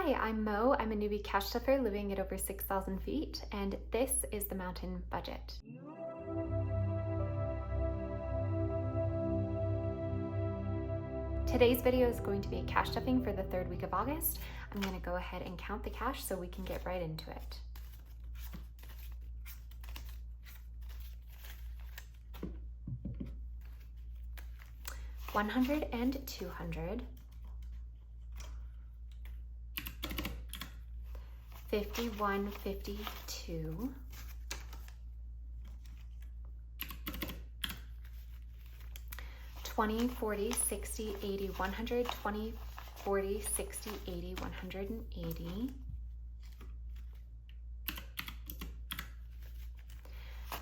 Hi, I'm Mo. I'm a newbie cash stuffer living at over 6,000 feet, and this is the Mountain Budget. Today's video is going to be cash stuffing for the third week of August. I'm going to go ahead and count the cash so we can get right into it. $100 and $200. 51, 52. 20, 40, 60, 80, 100, 20, 40, 60, 80, 180.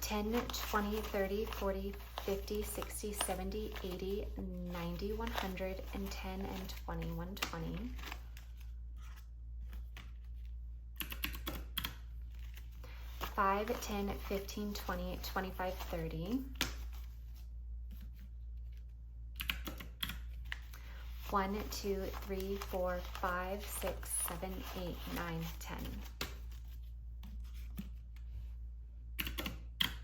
10, 20, 30, 40, 50, 60, 70, 80, 90, 100, and 10 and 20, 120. 5, 10, 15, 20, 25, 30. 1, 2, 3, 4, 5, 6, 7, 8, 9, 10.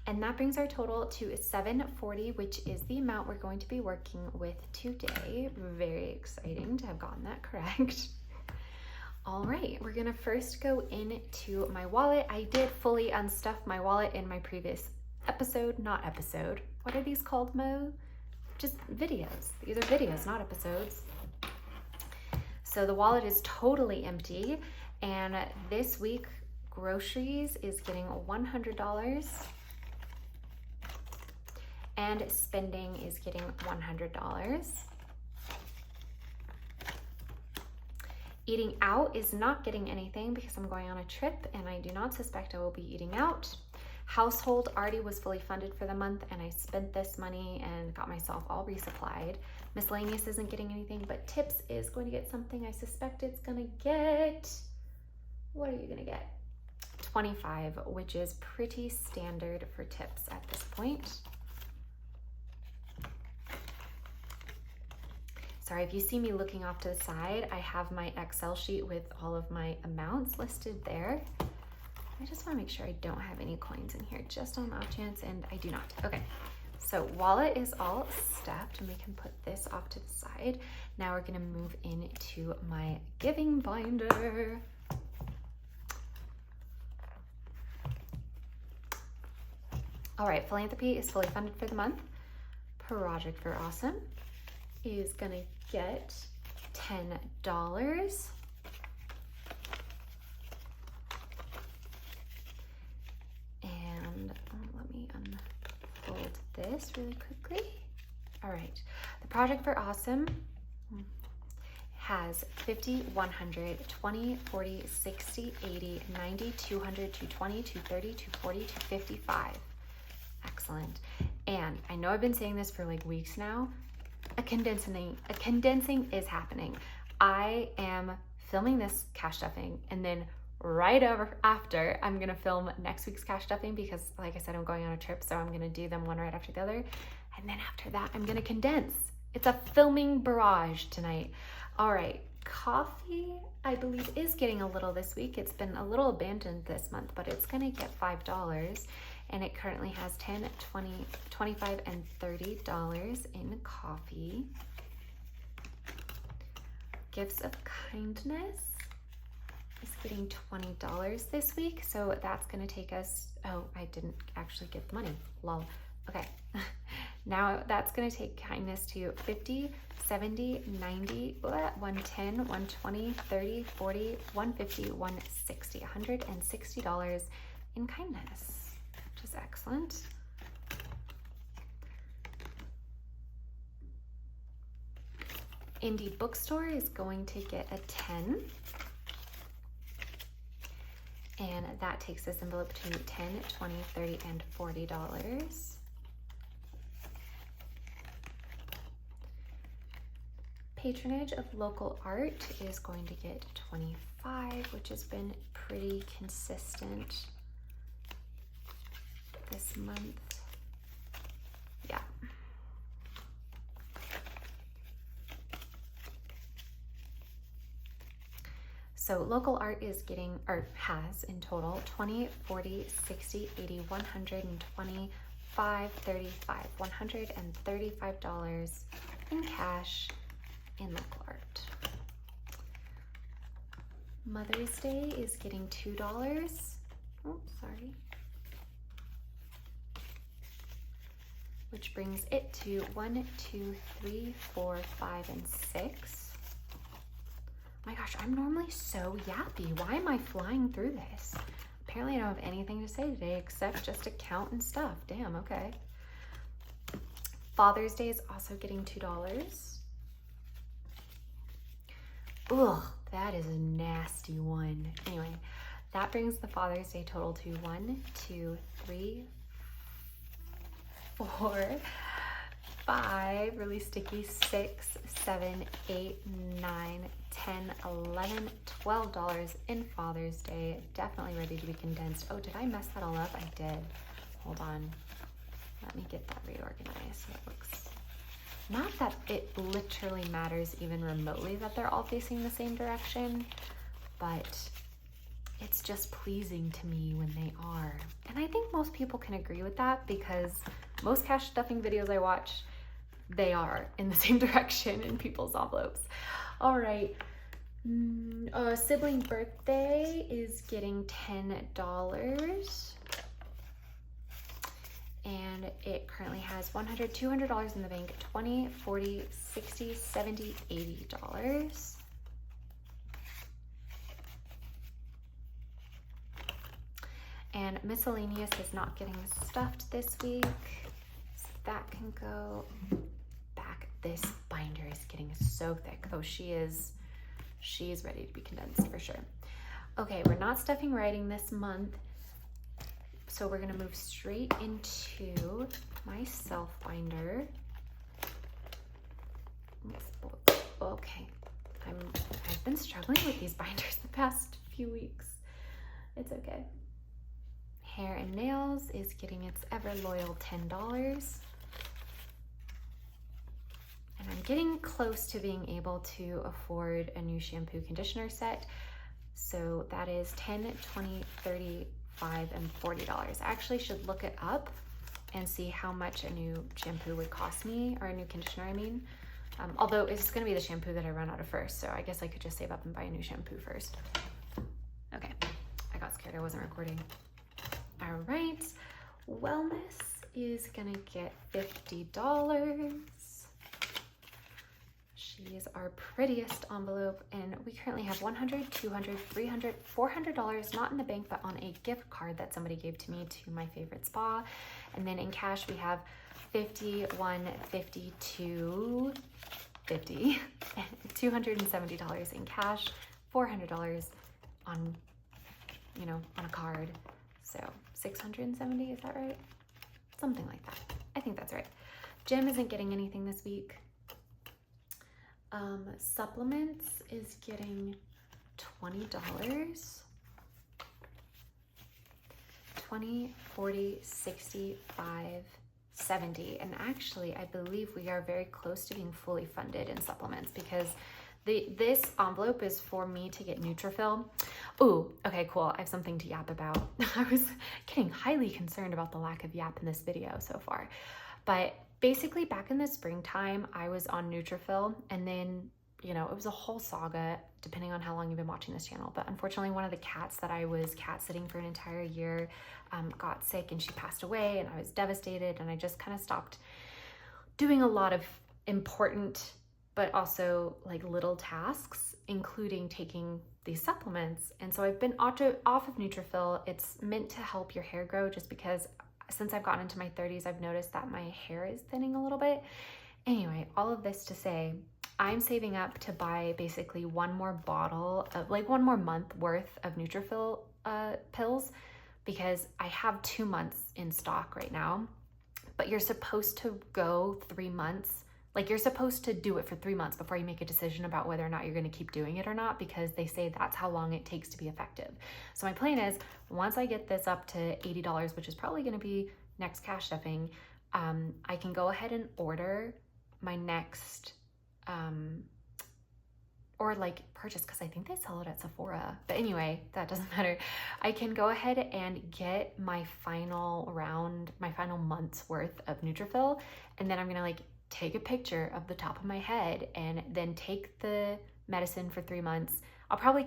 And that brings our total to 740, which is the amount we're going to be working with today. Very exciting to have gotten that correct. All right, we're gonna first go into my wallet. I did fully unstuff my wallet in my previous episode, not episode. What are these called, Mo? Just videos. These are videos, not episodes. So the wallet is totally empty, and this week groceries is getting $100 and spending is getting $100. Eating out is not getting anything because I'm going on a trip and I do not suspect I will be eating out. Household already was fully funded for the month and I spent this money and got myself all resupplied. Miscellaneous isn't getting anything, but tips is going to get something. I suspect it's gonna get, what are you gonna get? 25, which is pretty standard for tips at this point. Sorry, if you see me looking off to the side, I have my Excel sheet with all of my amounts listed there. I just want to make sure I don't have any coins in here, just on the off chance, and I do not. Okay, so wallet is all stuffed, and we can put this off to the side. Now we're going to move into my giving binder. All right, philanthropy is fully funded for the month. Project for Awesome is going to get $10. Let me unfold this really quickly. All right, the Project for Awesome has 50, 100, 20, 40, 60, 80, 90, 200, 220, 230, 240, 255. Excellent. And I know I've been saying this for like weeks now. A condensing is happening. I am filming this cash stuffing, and then right over after I'm gonna film next week's cash stuffing because, like I said, I'm going on a trip, so I'm gonna do them one right after the other, and then after that I'm gonna condense. It's a filming barrage tonight. All right, coffee I believe is getting a little this week. It's been a little abandoned this month, but it's gonna get $5, and it currently has 10, 20, 25, and $30 in coffee. Gifts of Kindness is getting $20 this week, so that's gonna take us, oh, I didn't actually get the money, lol. Okay, now that's gonna take kindness to 50, 70, 90, 110, 120, 30, 40, 150, 160, $160 in kindness, which is excellent. Indie Bookstore is going to get a 10. And that takes this envelope between 10, 20, 30, and $40. Patronage of local art is going to get 25, which has been pretty consistent this month. Yeah. So Local Art is getting, or has in total, 20, 40, 60, 80, 125, 35, $135 in cash in Local Art. Mother's Day is getting $2. Oops, sorry. Which brings it to 1, 2, 3, 4, 5, and 6. My gosh, I'm normally so yappy. Why am I flying through this? Apparently I don't have anything to say today except just to count and stuff. Damn, okay. Father's Day is also getting $2. Ugh, that is a nasty one. Anyway, that brings the Father's Day total to 1, 2, 3, 4, 5, really sticky, 6, 7, 8, 9, 10, 11, $12 in Father's Day. Definitely ready to be condensed. Oh, did I mess that all up? I did. Hold on. Let me get that reorganized so it looks, not that it literally matters even remotely that they're all facing the same direction, but it's just pleasing to me when they are. And I think most people can agree with that because most cash stuffing videos I watch, they are in the same direction in people's envelopes. All right. Sibling birthday is getting $10. And it currently has $100, $200 in the bank, $20, $40, $60, $70, $80. And miscellaneous is not getting stuffed this week, so that can go back. This binder is getting so thick. Oh, she's ready to be condensed for sure. Okay, we're not stuffing writing this month, so we're gonna move straight into my self binder. Okay, I've been struggling with these binders the past few weeks. It's okay. Hair and nails is getting its ever loyal $10. And I'm getting close to being able to afford a new shampoo conditioner set. So that is $10, $20, $30, $5, and $40. I actually should look it up and see how much a new shampoo would cost me, or a new conditioner, I mean. Although it's gonna be the shampoo that I run out of first, so I guess I could just save up and buy a new shampoo first. Okay, I got scared I wasn't recording. All right, wellness is gonna get $50. She is our prettiest envelope, and we currently have $100, $200, $300, $400, not in the bank, but on a gift card that somebody gave to me to my favorite spa. And then in cash, we have $50, $1, $50, $2, $50, $270 in cash, $400 on, on a card. So 670, is that right? Something like that. I think that's right. Jim isn't getting anything this week. Supplements is getting $20. 20, 40, 65, 70. And actually, I believe we are very close to being fully funded in supplements because this envelope is for me to get Nutrafil. Ooh, okay, cool. I have something to yap about. I was getting highly concerned about the lack of yap in this video so far. But basically back in the springtime, I was on Nutrafil, and then, it was a whole saga depending on how long you've been watching this channel. But unfortunately, one of the cats that I was cat sitting for an entire year got sick, and she passed away, and I was devastated, and I just kind of stopped doing a lot of important but also like little tasks, including taking these supplements. And so I've been off of Nutrafil. It's meant to help your hair grow, just because since I've gotten into my 30s, I've noticed that my hair is thinning a little bit. Anyway, all of this to say, I'm saving up to buy basically one more bottle of, like, 1 more month worth of Nutrafil pills, because I have 2 months in stock right now, but you're supposed to go 3 months. Like, you're supposed to do it for 3 months before you make a decision about whether or not you're going to keep doing it or not, because they say that's how long it takes to be effective. So my plan is, once I get this up to $80, which is probably going to be next cash stuffing, I can go ahead and order my next or like purchase, because I think they sell it at Sephora. But anyway, that doesn't matter. I can go ahead and get my final month's worth of Nutrafil, and then I'm gonna like take a picture of the top of my head and then take the medicine for 3 months. I'll probably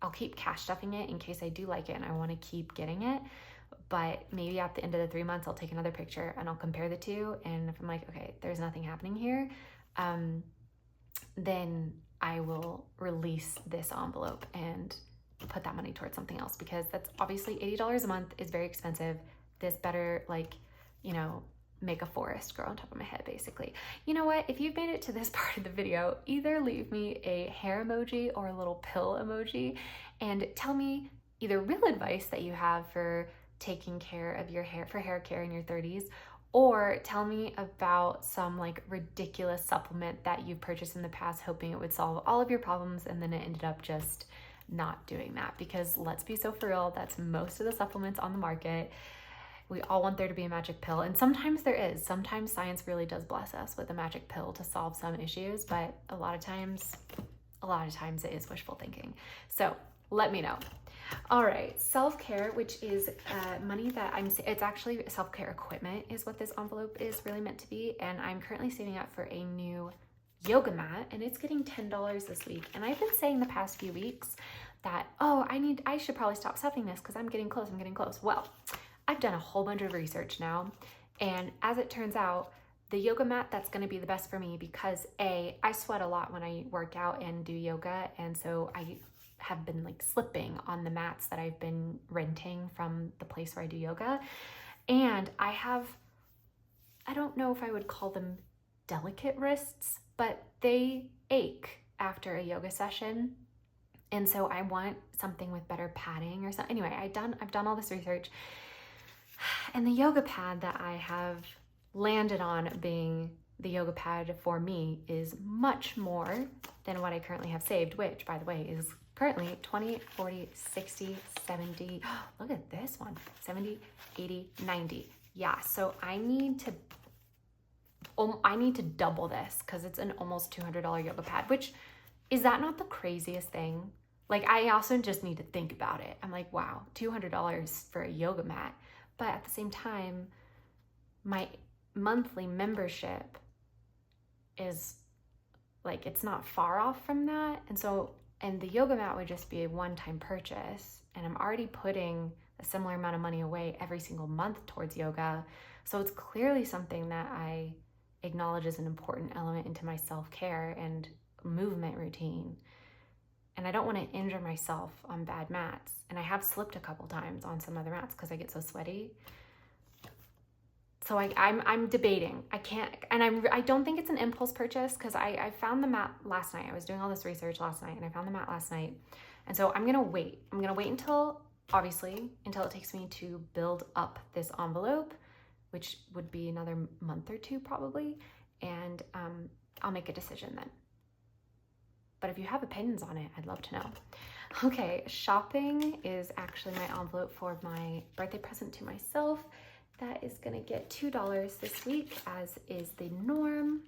I'll keep cash stuffing it in case I do like it and I want to keep getting it. But maybe at the end of the 3 months, I'll take another picture and I'll compare the two. And if I'm like, okay, there's nothing happening here, then I will release this envelope and put that money towards something else, because that's obviously $80 a month is very expensive. This better, like, you know, make a forest grow on top of my head, basically. You know what? If you've made it to this part of the video, either leave me a hair emoji or a little pill emoji and tell me either real advice that you have for taking care of your hair, for hair care in your 30s, or tell me about some like ridiculous supplement that you've purchased in the past hoping it would solve all of your problems and then it ended up just not doing that. Because let's be so for real, that's most of the supplements on the market. We all want there to be a magic pill, and sometimes there is. Sometimes science really does bless us with a magic pill to solve some issues, but a lot of times it is wishful thinking. So let me know. All right, self-care, which is money that it's actually self-care equipment is what this envelope is really meant to be. And I'm currently saving up for a new yoga mat, and it's getting $10 this week. And I've been saying the past few weeks that, oh, I should probably stop stuffing this because I'm getting close. Well, I've done a whole bunch of research now, and as it turns out, the yoga mat that's going to be the best for me, because I sweat a lot when I work out and do yoga, and so I have been like slipping on the mats that I've been renting from the place where I do yoga, and I don't know if I would call them delicate wrists, but they ache after a yoga session, and so I want something with better padding or something. Anyway, I've done all this research. And the yoga pad that I have landed on being the yoga pad for me is much more than what I currently have saved, which, by the way, is currently 20, 40, 60, 70. Look at this one, 70, 80, 90. Yeah, so I need to double this because it's an almost $200 yoga pad, which is that not the craziest thing? Like, I also just need to think about it. I'm like, wow, $200 for a yoga mat. But at the same time, my monthly membership is like, it's not far off from that. And the yoga mat would just be a one-time purchase. And I'm already putting a similar amount of money away every single month towards yoga. So it's clearly something that I acknowledge as an important element into my self-care and movement routine. And I don't want to injure myself on bad mats. And I have slipped a couple times on some other mats because I get so sweaty. So I'm debating. I can't, and I don't think it's an impulse purchase, because I found the mat last night. I was doing all this research last night and I found the mat last night. And so I'm gonna wait. I'm gonna wait until it takes me to build up this envelope, which would be another month or two probably. And I'll make a decision then. But if you have opinions on it, I'd love to know. Okay, shopping is actually my envelope for my birthday present to myself. That is gonna get $2 this week, as is the norm.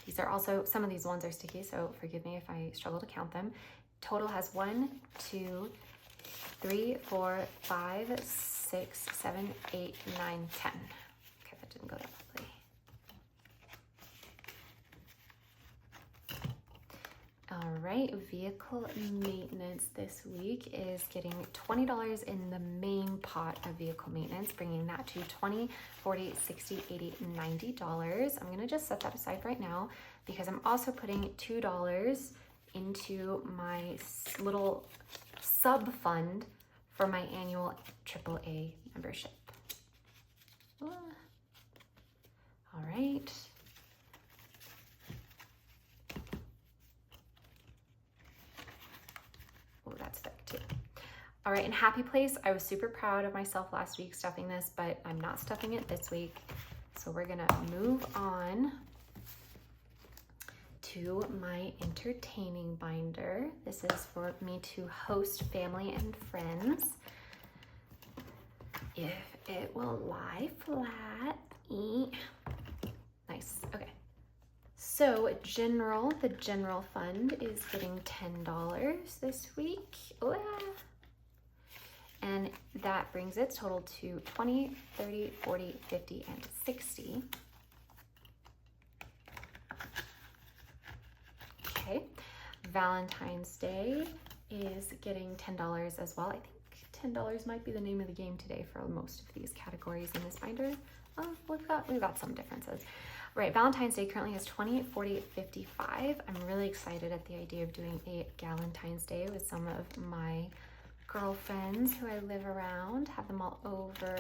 These are also, some of these ones are sticky, so forgive me if I struggle to count them. Total has 1, 2, 3, 4, 5, 6, 7, 8, 9, 10. Okay, that didn't go that quickly. All right, vehicle maintenance this week is getting $20 in the main pot of vehicle maintenance, bringing that to $20, $40, $60, $80, $90. I'm gonna just set that aside right now because I'm also putting $2 into my little sub fund for my annual AAA membership. All right. Oh, that's thick too. All right, in Happy Place, I was super proud of myself last week stuffing this, but I'm not stuffing it this week. So we're gonna move on to my entertaining binder. This is for me to host family and friends. If it will lie flat. Nice, okay. So the general fund is getting $10 this week. Oh, yeah. And that brings its total to 20, 30, 40, 50, and 60. Okay. Valentine's Day is getting $10 as well. I think $10 might be the name of the game today for most of these categories in this binder. Oh, we've got some differences. Right, Valentine's Day currently has 20, 40, 55. I'm really excited at the idea of doing a Galentine's Day with some of my girlfriends who I live around, have them all over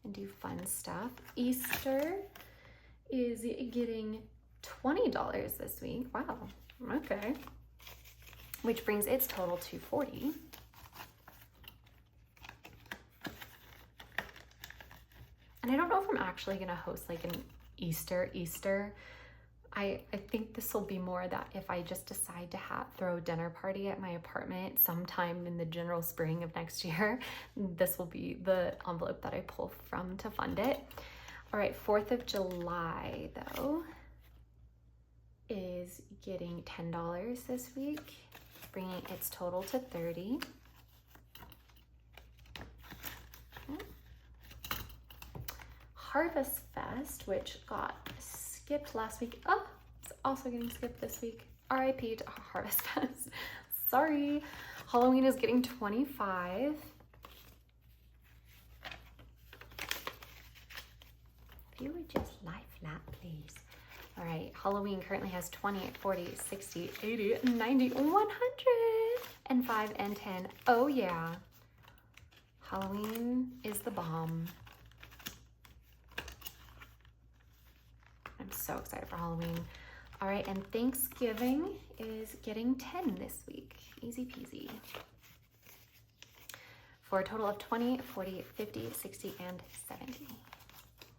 and do fun stuff. Easter is getting $20 this week. Wow, okay. Which brings its total to 40. And I don't know if I'm actually gonna host like an Easter. I think this will be more that if I just decide to throw a dinner party at my apartment sometime in the general spring of next year, this will be the envelope that I pull from to fund it. All right, 4th of July though is getting $10 this week, bringing its total to 30. Harvest Fest, which got skipped last week. Oh, it's also getting skipped this week. RIP to Harvest Fest. Sorry. Halloween is getting 25. If you would just lie flat, please. All right, Halloween currently has 20, 40, 60, 80, 90, 100, and 5 and 10. Oh yeah. Halloween is the bomb. I'm so excited for Halloween. All right, and Thanksgiving is getting 10 this week. Easy peasy. For a total of 20, 40, 50, 60, and 70.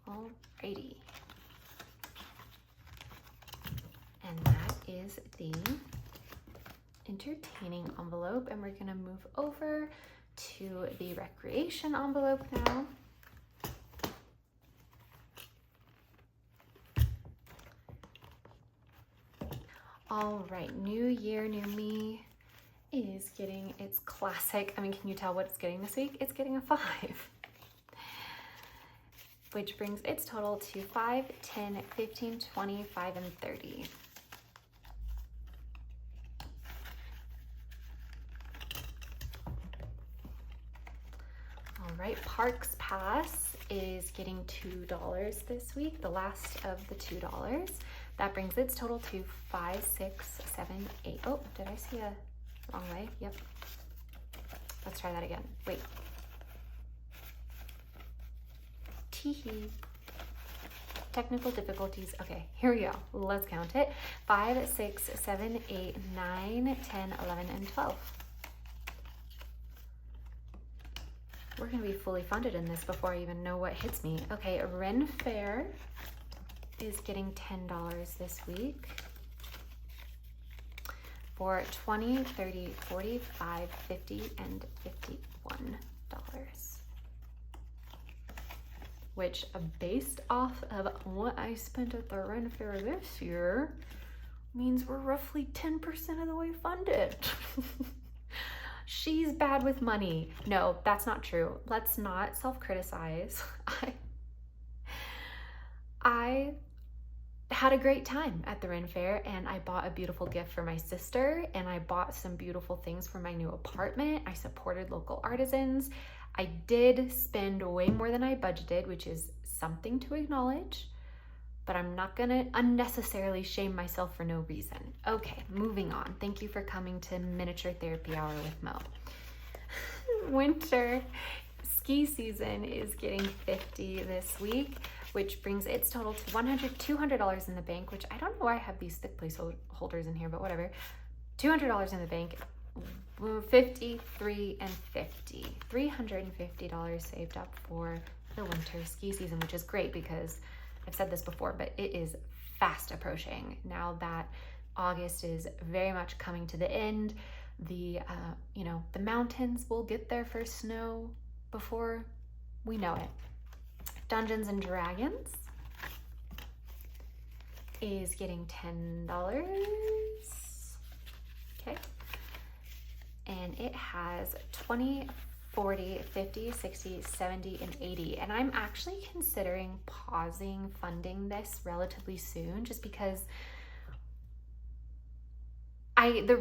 Alrighty. And that is the entertaining envelope. And we're gonna move over to the recreation envelope now. All right, New Year, New Me is getting its classic. I mean, can you tell what it's getting this week? It's getting a 5, which brings its total to 5, 10, 15, 25, and 30. All right, Parks Pass is getting $2 this week, the last of the $2. That brings its total to 5, 6, 7, 8. Oh, did I see a wrong way? Yep. Let's try that again. Wait. Teehee. Technical difficulties. Okay, here we go. Let's count it. 5, 6, 7, 8, 9, 10, 11, and 12. We're gonna be fully funded in this before I even know what hits me. Okay, Ren Fair is getting $10 this week for 20, 30, 45, 50, and $51. Which, based off of what I spent at the Ren Fair this year, means we're roughly 10% of the way funded. She's bad with money. No, that's not true. Let's not self-criticize. I had a great time at the Ren Fair, and I bought a beautiful gift for my sister, and I bought some beautiful things for my new apartment. I supported local artisans. I did spend way more than I budgeted, which is something to acknowledge, but I'm not gonna unnecessarily shame myself for no reason. Okay, moving on. Thank you for coming to Miniature Therapy Hour with Mo. Winter ski season is getting 50 this week, which brings its total to $200 in the bank, which I don't know why I have these thick placeholders in here, but whatever. $200 in the bank, 53 and 50. $350 saved up for the winter ski season, which is great because I've said this before, but it is fast approaching now that August is very much coming to the end. The mountains will get their first snow before we know it. Dungeons and Dragons is getting $10. Okay. And it has 20, 40, 50, 60, 70, and 80. And I'm actually considering pausing funding this relatively soon just because the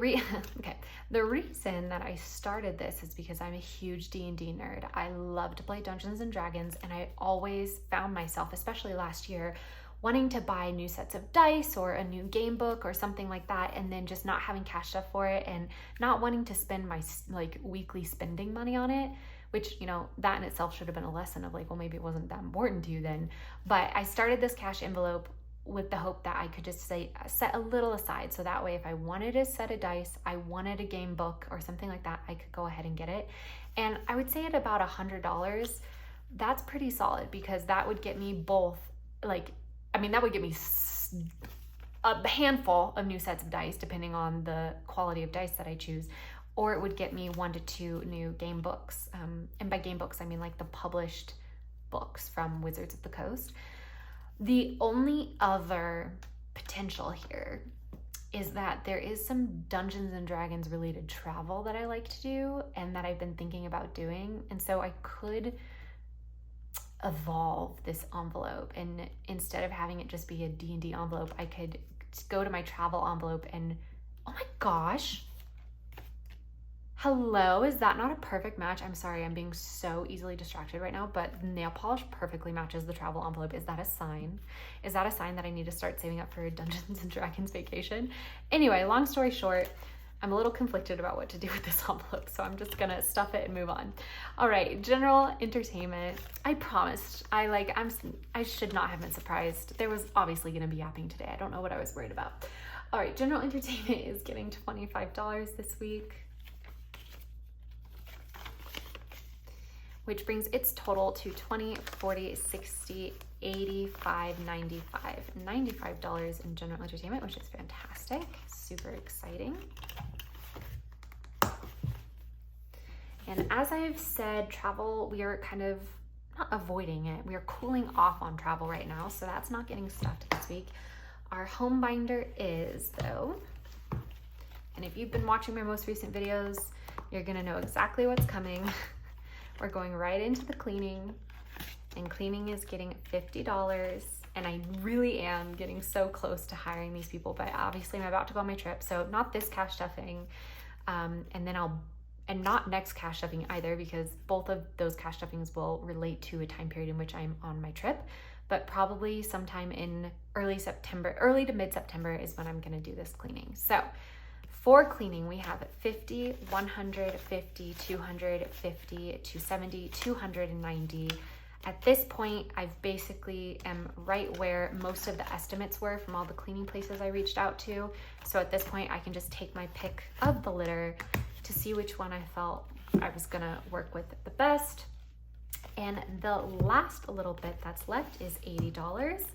reason that I started this is because I'm a huge D&D nerd. I love to play Dungeons and Dragons, and I always found myself, especially last year, wanting to buy new sets of dice or a new game book or something like that, and then just not having cash up for it and not wanting to spend my like weekly spending money on it, which, you know, that in itself should have been a lesson of like, well, maybe it wasn't that important to you then. But I started this cash envelope with the hope that I could just set a little aside. So that way, if I wanted a set of dice, I wanted a game book or something like that, I could go ahead and get it. And I would say at about $100, that's pretty solid because that would get me both, like, I mean, that would get me a handful of new sets of dice, depending on the quality of dice that I choose, or it would get me 1 to 2 new game books. And by game books, I mean like the published books from Wizards of the Coast. The only other potential here is that there is some Dungeons and Dragons related travel that I like to do and that I've been thinking about doing. And so I could evolve this envelope, and instead of having it just be a D&D envelope, I could go to my travel envelope and, oh my gosh, hello, is that not a perfect match? I'm sorry, I'm being so easily distracted right now, but nail polish perfectly matches the travel envelope. Is that a sign? Is that a sign that I need to start saving up for a Dungeons and Dragons vacation? Anyway, long story short, I'm a little conflicted about what to do with this envelope, so I'm just gonna stuff it and move on. All right, general entertainment. I promised, I should not have been surprised. There was obviously gonna be yapping today. I don't know what I was worried about. All right, general entertainment is getting $25 this week, which brings its total to 20, 40, 60, 85, 95. $95 in general entertainment, which is fantastic, super exciting. And as I've said, travel, we are kind of not avoiding it. We are cooling off on travel right now, so that's not getting stuffed this week. Our home binder is, though, and if you've been watching my most recent videos, you're gonna know exactly what's coming. We're going right into the cleaning, and cleaning is getting $50. And I really am getting so close to hiring these people, but obviously I'm about to go on my trip, so not this cash stuffing, and not next cash stuffing either, because both of those cash stuffings will relate to a time period in which I'm on my trip, but probably sometime in early to mid-September is when I'm gonna do this cleaning. So for cleaning, we have 50, 150, 250, 270, 290. At this point, I've basically am right where most of the estimates were from all the cleaning places I reached out to. So at this point, I can just take my pick of the litter to see which one I felt I was gonna work with the best. And the last little bit that's left is $80,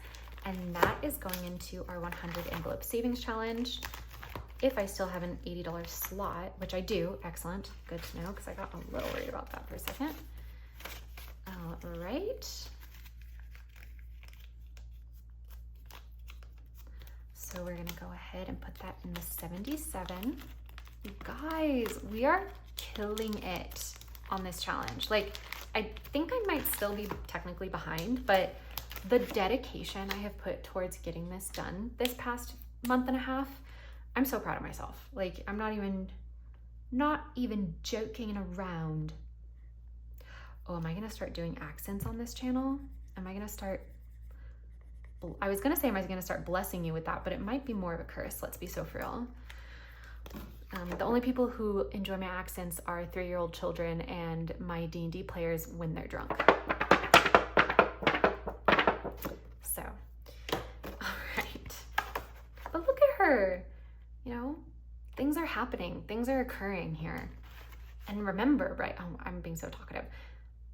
and that is going into our 100 envelope savings challenge. If I still have an $80 slot, which I do, excellent, good to know, because I got a little worried about that for a second. All right. So we're gonna go ahead and put that in the 77. You guys, we are killing it on this challenge. Like, I think I might still be technically behind, but the dedication I have put towards getting this done this past month and a half, I'm so proud of myself. Like, I'm not even joking around. Oh, am I gonna start doing accents on this channel? I was gonna say, am I gonna start blessing you with that, but it might be more of a curse, let's be so for real. The only people who enjoy my accents are 3-year-old children and my D&D players when they're drunk. So, all right. But look at her, you know, things are happening, things are occurring here. And remember, right, oh, I'm being so talkative.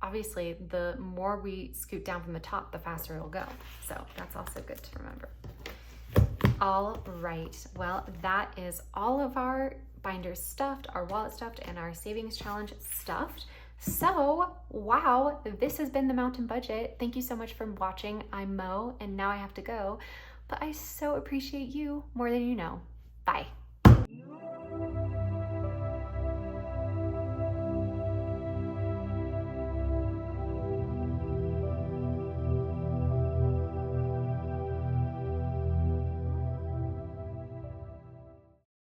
Obviously, the more we scoot down from the top, the faster it'll go. So that's also good to remember. All right, well, that is all of our binders stuffed, our wallet stuffed, and our savings challenge stuffed. So, wow, this has been the Mountain Budget. Thank you so much for watching. I'm Mo, and now I have to go. But I so appreciate you more than you know. Bye.